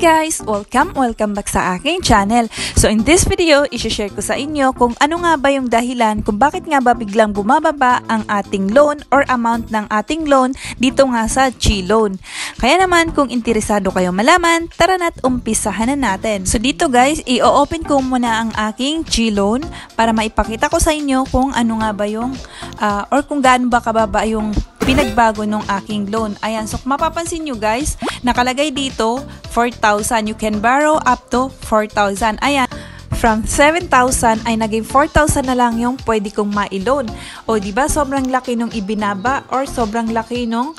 guys! Welcome back sa aking channel. So in this video, i-share ko sa inyo kung ano nga ba yung dahilan kung bakit nga ba biglang bumababa ang ating loan or amount ng ating loan dito nga sa Chi Loan. Kaya naman kung interesado kayo malaman, tara na't umpisahan na natin. So dito guys, i-open ko muna ang aking Chi Loan para maipakita ko sa inyo kung ano nga ba yung or kung gaano ba kababa yung pinagbago ng aking loan. Ayan, so mapapansin nyo guys, nakalagay dito 4,000. You can borrow up to 4,000. Ayan, from 7,000 ay naging 4,000 na lang yung pwede kong ma-loan. O diba, sobrang laki nung ibinaba or sobrang laki nung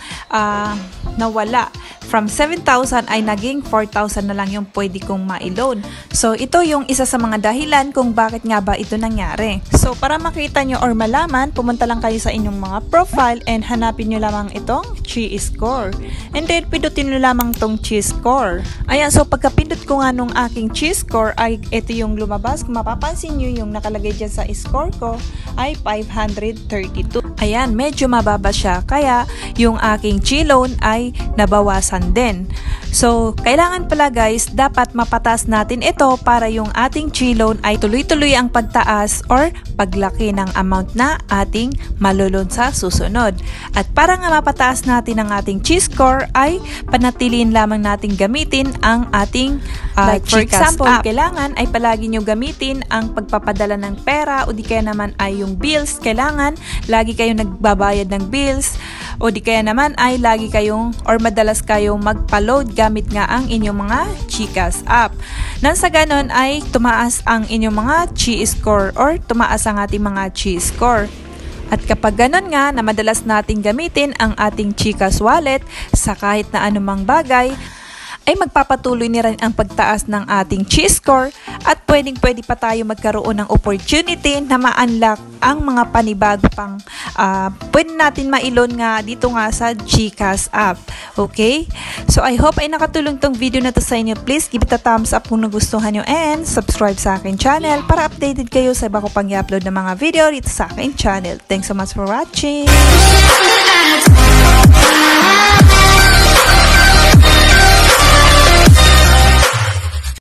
nawala. From 7,000 ay naging 4,000 na lang yung pwede kong ma-loan. So, ito yung isa sa mga dahilan kung bakit nga ba ito nangyari. So, para makita nyo or malaman, pumunta lang kayo sa inyong mga profile and hanapin nyo lamang itong Chi Score. And then, pindutin nyo lamang itong Chi Score. Ayan, so pagkapindot ko nga nung aking Chi Score ay ito yung lumabas. Kung mapapansin nyo, yung nakalagay dyan sa score ko ay 532. Ayan, medyo mababa siya. Kaya, yung aking Chi Loan ay nabawasan din. So, kailangan pala guys, dapat mapataas natin ito para yung ating Chi Loan ay tuloy-tuloy ang pagtaas or paglaki ng amount na ating malulon sa susunod. At para nga mapataas natin ang ating Chi Score ay panatiliin lamang natin gamitin ang ating like for example, kailangan ay palagi nyo gamitin ang pagpapadala ng pera o di kaya naman ay yung bills. Kailangan lagi kayong nagbabayad ng bills o di kaya naman ay lagi kayong or madalas kayong magpa-load gamit nga ang inyong mga GCash app. Nang sa ganon ay tumaas ang inyong mga Chi Score or tumaas ang ating mga Chi Score. At kapag ganon nga na madalas nating gamitin ang ating GCash wallet sa kahit na anumang bagay, ay magpapatuloy ni rin ang pagtaas ng ating Chi Score at pwede pa tayo magkaroon ng opportunity na ma-unlock ang mga panibago pang pwede natin ma-loan nga dito nga sa GCash app. Okay? So I hope ay nakatulong tong video na to sa inyo. Please give it a thumbs up kung nagustuhan nyo and subscribe sa akin channel para updated kayo sa iba ko pang i-upload na mga video dito sa akin channel. Thanks so much for watching!